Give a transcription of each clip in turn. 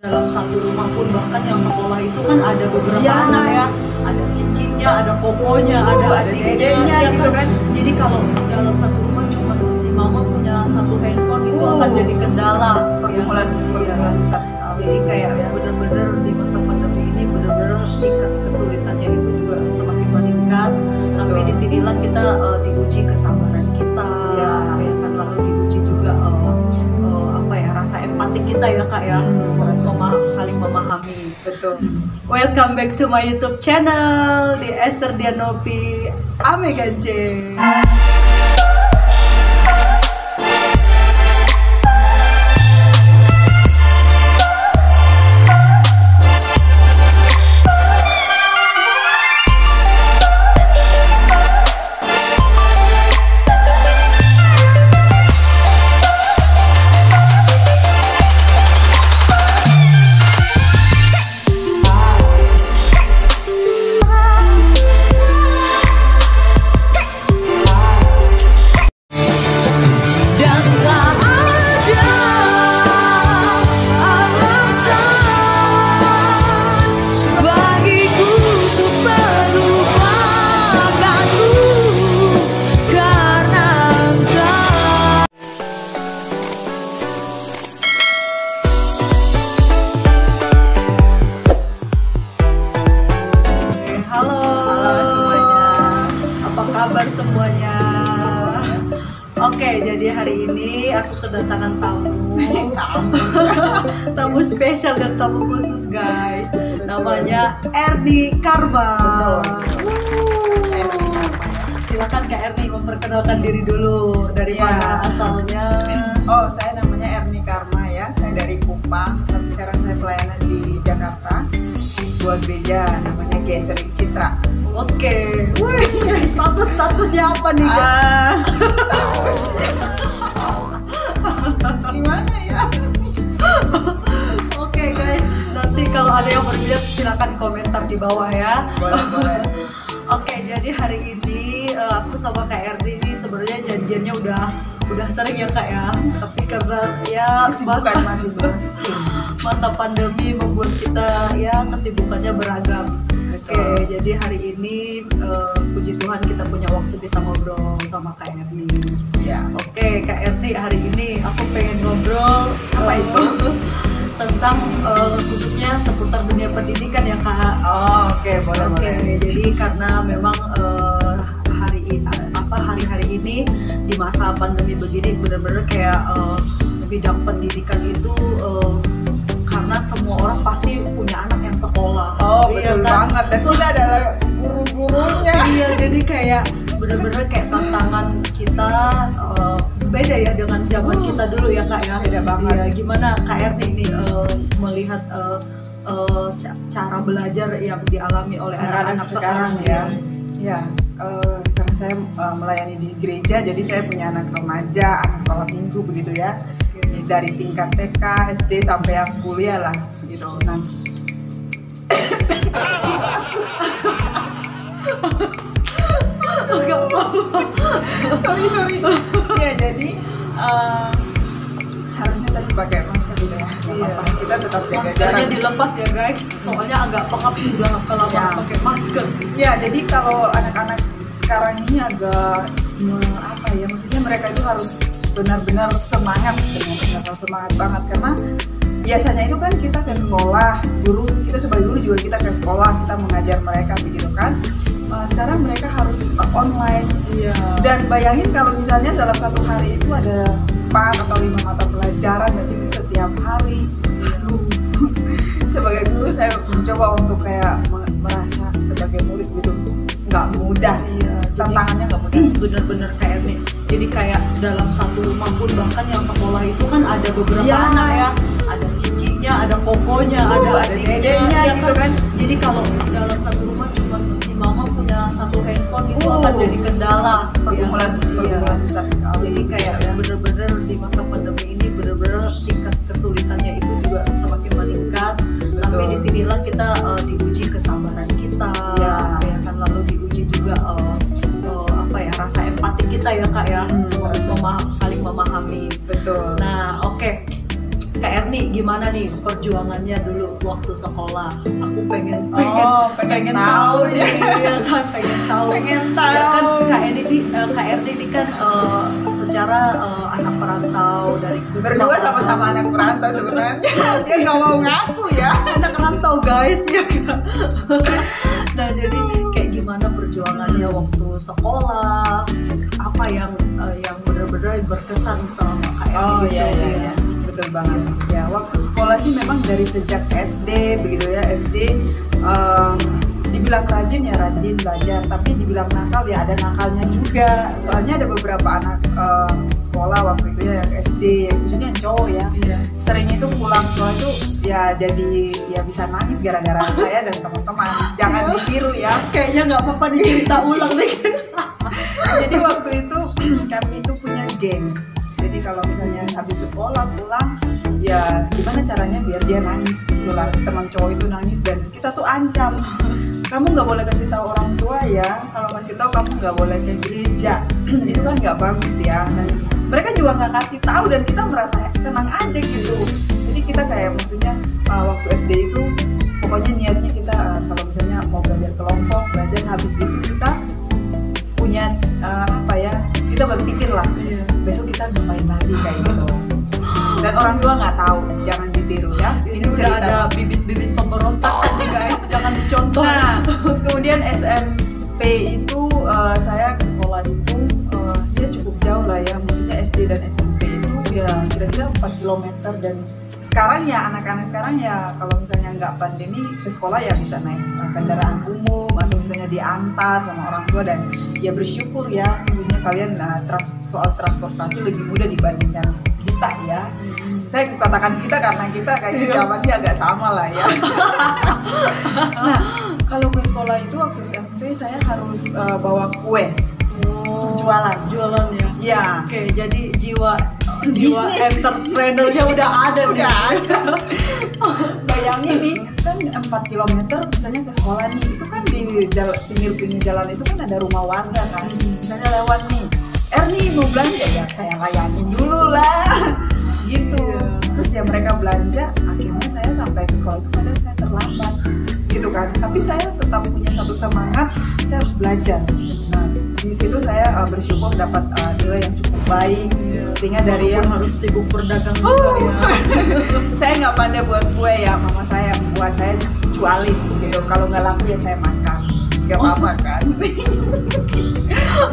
Dalam satu rumah pun bahkan yang sekolah itu kan ada beberapa anak ya, ada cicinya, ada kokonya, ada dedenya gitu kan. Jadi kalau dalam satu rumah cuma si mama punya satu handphone itu akan jadi kendala, pergumulan besar sekali. Jadi kayak bener-bener di masa pandemi ini bener-bener tingkat kesulitannya itu juga semakin meningkat. Tapi disinilah kita diuji kesabaran kita, ya kan, lalu diuji juga rasa empatik kita ya kak ya, saling memahami. Betul. Welcome back to my YouTube channel di Esther Dianopi Amegance. Kabar semuanya. Oke, jadi hari ini aku kedatangan tamu spesial dan tamu khusus guys. Namanya Erni Karma. Silakan Kak Erni memperkenalkan diri dulu. Dari mana asalnya? Oh, saya namanya Erni Karma ya. Saya dari Kupang, tapi sekarang saya pelayanan di Jakarta di sebuah gereja namanya Gesering Citra. Oke, statusnya apa nih Kak? Statusnya gimana ya? Oke guys, nanti kalau ada yang berbeda silakan komentar di bawah ya. Boleh. Oke, jadi hari ini aku sama Kak Erni ini sebenarnya janjiannya udah sering ya Kak ya. Tapi karena ya masa pandemi membuat kita ya kesibukannya beragam. Oke, jadi hari ini puji Tuhan kita punya waktu bisa ngobrol sama Kak Erni. Ya. Oke, Kak Erni, hari ini aku pengen ngobrol tentang khususnya seputar dunia pendidikan ya Kak. Oh, oke, boleh. Jadi karena memang hari-hari ini di masa pandemi begini benar-benar kayak bidang pendidikan itu karena semua orang pasti punya anak yang sekolah. Oh, betul kan? Banget. Dan kita adalah guru-gurunya. Iya, jadi kayak bener-bener kayak tantangan kita beda ya dengan zaman kita dulu ya Kak ya. Beda banget. Iya, gimana Kak Erni ini melihat cara belajar yang dialami oleh anak-anak sekarang ya? Ya, karena saya melayani di gereja, jadi saya punya anak remaja, anak sekolah minggu begitu ya. Dari tingkat TK, SD sampai yang kuliah lah begitu. Nah, sorry. Ya, jadi harusnya tadi pakai masker gitu ya. Kita tetap jaga jarak. Maskernya dilepas ya guys, soalnya agak pengap udah kelamaan pakai masker. Ya, jadi kalau anak-anak sekarang ini agak maksudnya mereka itu harus benar-benar semangat banget, karena biasanya itu kan kita ke sekolah, kita sebagai guru juga kita ke sekolah, kita mengajar mereka begitu kan. Sekarang mereka harus online. Iya. Dan bayangin kalau misalnya dalam satu hari itu ada 4 atau 5 mata pelajaran dan itu setiap hari. Sebagai guru saya mencoba untuk kayak merasa sebagai murid gitu nggak mudah. Tantangannya nggak mudah. Bener-bener kayak nih. Jadi kayak dalam satu rumah pun bahkan yang sekolah itu kan ada beberapa anak ya, ada cicinya, ada kokonya, ada dedenya gitu kan. Jadi kalau dalam satu rumah cuma si mama punya satu handphone itu akan jadi kendala, pergumulan besar sekali. Jadi kayak bener-bener di masa pandemi ini bener-bener tingkat kesulitannya itu juga semakin meningkat. Tapi disinilah kita diuji kesabaran kita, ya kan, lalu diuji juga rasa empatik kita ya Kak ya, saling memahami. Betul. Nah, oke. Kak Erni Erni gimana nih perjuangannya dulu waktu sekolah? Aku pengen tahu nih, ya kan pengen tahu. Pengen Ya kan tahu. Kak Erni ini kan secara anak perantau dari Kupang. Berdua sama-sama anak perantau sebenarnya. Dia nggak mau ngaku ya. Anak rantau guys ya kan? Nah jadi kayak gimana perjuangannya waktu sekolah, apa yang benar-benar berkesan sama Kak Erni gitu, iya. Betul banget. Ya waktu sekolah sih memang dari sejak SD begitu ya, SD dibilang rajin ya rajin belajar, tapi dibilang nakal ya ada nakalnya juga. Soalnya ada beberapa anak sekolah waktu itu ya yang SD, khususnya yang cowok ya, sering itu pulang sekolah itu ya jadi ya bisa nangis gara-gara saya dan teman-teman. Jangan ditiru ya. Kayaknya nggak apa-apa dicerita ulang deh. Jadi waktu itu kami itu punya geng. Jadi kalau misalnya habis sekolah pulang, ya gimana caranya biar dia nangis gitu lah. Teman cowok itu nangis dan kita tuh ancam, kamu nggak boleh kasih tahu orang tua ya. Kalau kasih tahu kamu nggak boleh ke gereja. Itu kan nggak bagus ya. Dan mereka juga nggak kasih tahu dan kita merasa senang aja gitu. Jadi kita kayak maksudnya waktu SD itu pokoknya niatnya kita kalau misalnya mau belajar kelompok, belajar habis itu kita punya kita berpikir lah besok kita ngapain lagi kayak gitu. Dan orang tua nggak tahu, jangan ditiru ya. Ini udah ada bibit-bibit pemberontakan nih guys, jangan dicontoh. Nah, kemudian SMP itu saya ke sekolah itu ya cukup jauh lah ya, maksudnya SD dan SMP itu ya kira-kira 4 km. Dan sekarang ya anak-anak sekarang ya kalau misalnya nggak pandemi ke sekolah ya bisa naik kendaraan umum atau misalnya diantar sama orang tua, dan ya bersyukur ya tentunya kalian soal transportasi lebih mudah dibandingkan kita ya. Saya katakan kita karena kita kayaknya zamannya agak sama lah ya. Nah, kalau ke sekolah itu waktu SMP saya harus bawa kue. Jualan ya. Ya. Oke, jadi jiwa Bisnis. entrepreneurnya udah ada nih. Udah ada. Bayangin nih, kan 4 km misalnya ke sekolah nih, itu kan di pinggir-pinggir jalan itu kan ada rumah warga kan. Misalnya lewat nih, Erni mau belanja ya, saya layanin dulu lah. Gitu. Terus ya mereka belanja, akhirnya saya sampai ke sekolah itu padahal saya terlambat. Gitu kan. Tapi saya tetap punya satu semangat, saya harus belajar. Nah, di situ saya bersyukur dapat nilai yang cukup baik, sehingga dari yang harus sibuk berdagang juga ya. Saya nggak pandai buat kue ya, mama saya buat saya jualin gitu. Kalau nggak laku ya saya makan, nggak apa-apa kan.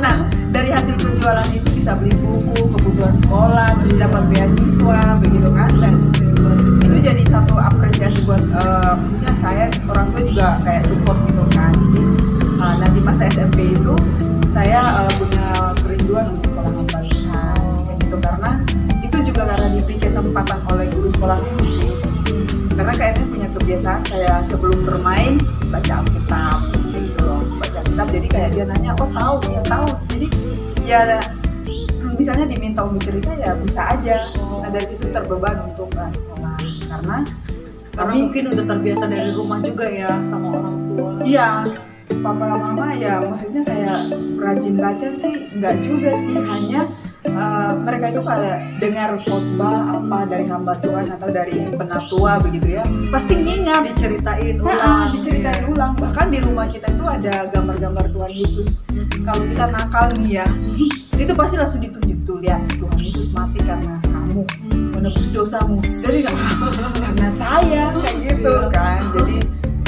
Nah, dari hasil penjualan itu bisa beli buku, kebutuhan sekolah, terus dapat beasiswa begitu kan. Dan itu jadi satu apresiasi buat maksudnya saya, orang tua juga kayak support gitu kan. Nanti masa SMP itu saya punya kerinduan untuk sekolah hamba Tuhan kayak gitu, karena itu juga karena diberi kesempatan oleh guru sekolah minggu sih. Karena kayaknya punya kebiasaan kayak sebelum bermain baca Alkitab gitu loh, baca Alkitab. Jadi kayak dia nanya, oh tahu ya tahu. Jadi ya misalnya diminta untuk cerita ya bisa aja. Nah dari situ terbeban untuk sekolah karena mungkin udah terbiasa dari rumah juga ya sama orang tua. Iya, papa mama ya maksudnya kayak rajin baca sih enggak juga sih, hanya mereka itu kayak dengar khotbah apa dari hamba Tuhan atau dari penatua begitu ya, pasti ngingat, diceritain ulang. Diceritain ulang. Bahkan di rumah kita itu ada gambar-gambar Tuhan Yesus. Kalau kita nakal nih ya, itu pasti langsung ditunjuk tuh, lihat Tuhan Yesus mati karena kamu, menebus dosamu. Jadi karena saya kayak gitu kan. Jadi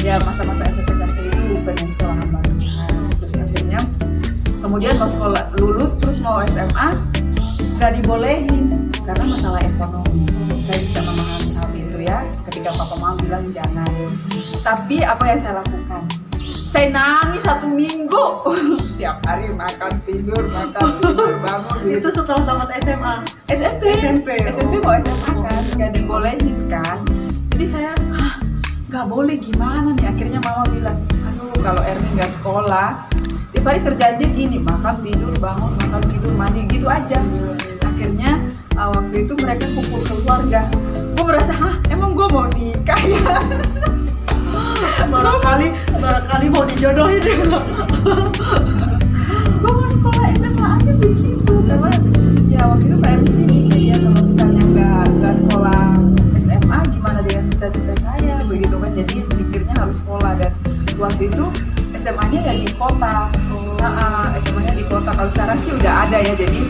ya masa-masa SMP itu pengen sekolah hamba Tuhan. Terus akhirnya kemudian mau sekolah lulus terus mau SMA nggak dibolehin karena masalah ekonomi. Saya bisa memahami hal itu ya. Ketika papa mama bilang jangan, tapi apa yang saya lakukan? Saya nangis 1 minggu. Tiap hari makan tidur bangun. Itu setelah tamat SMA. SMP mau SMA kan nggak dibolehin kan. Jadi saya nggak boleh gimana nih. Akhirnya mama bilang, aduh kalau Erni nggak sekolah tiap hari kerjaan dia gini, makan tidur bangun, makan tidur mandi gitu aja. Akhirnya waktu itu mereka kumpul keluarga. Gue merasa emang gue mau nikah ya. barangkali mau dijodohin ya. Gue mau sekolah SMA aja begitu. Karena ya waktu itu Pak Erni sih mikir ya kalau misalnya nggak sekolah SMA begitu kan, jadi mikirnya harus sekolah. Dan waktu itu SMA-nya ya di kota. SMA-nya di kota. Kalau sekarang sih udah ada ya, jadi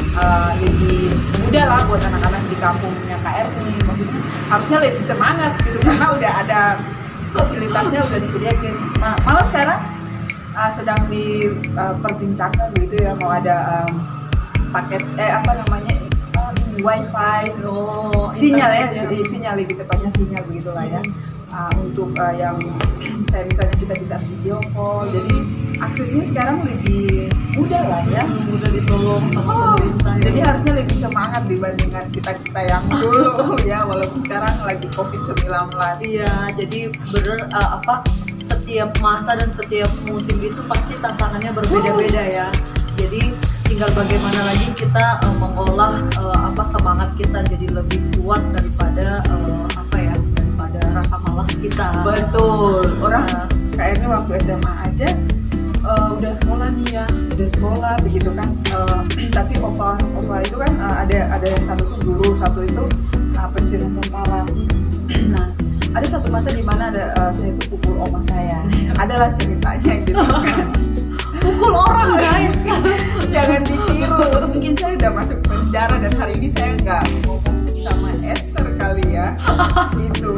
lebih mudah lah buat anak-anak di kampungnya KRI. Maksudnya harusnya lebih semangat gitu karena udah ada fasilitasnya, udah disediakan. Malah sekarang sedang diperbincangkan gitu ya, mau ada paket wifi, sinyal ya, sinyal lebih tepatnya sinyal begitulah ya. Untuk yang kayak misalnya kita bisa video call, jadi aksesnya sekarang lebih mudah lah ya, mudah ditolong sama pemerintah. Jadi harusnya lebih semangat dibandingkan kita yang dulu ya, walaupun sekarang lagi COVID-19. Iya, jadi bener setiap masa dan setiap musim itu pasti tantangannya berbeda-beda ya. Jadi tinggal bagaimana lagi kita mengolah semangat kita jadi lebih kuat daripada daripada rasa malas kita. Betul. Orang kayaknya waktu SMA aja udah sekolah nih ya, udah sekolah begitu kan. Tapi opa itu kan ada yang satu tuh guru, satu itu pensiun tentara. Nah, ada satu masa di mana saya itu pukul oma saya. Adalah ceritanya gitu kan. Pukul orang guys. Jangan ditiru. Mungkin saya udah masuk penjara dan hari ini saya nggak ngomong sama Esther kali ya. Itu.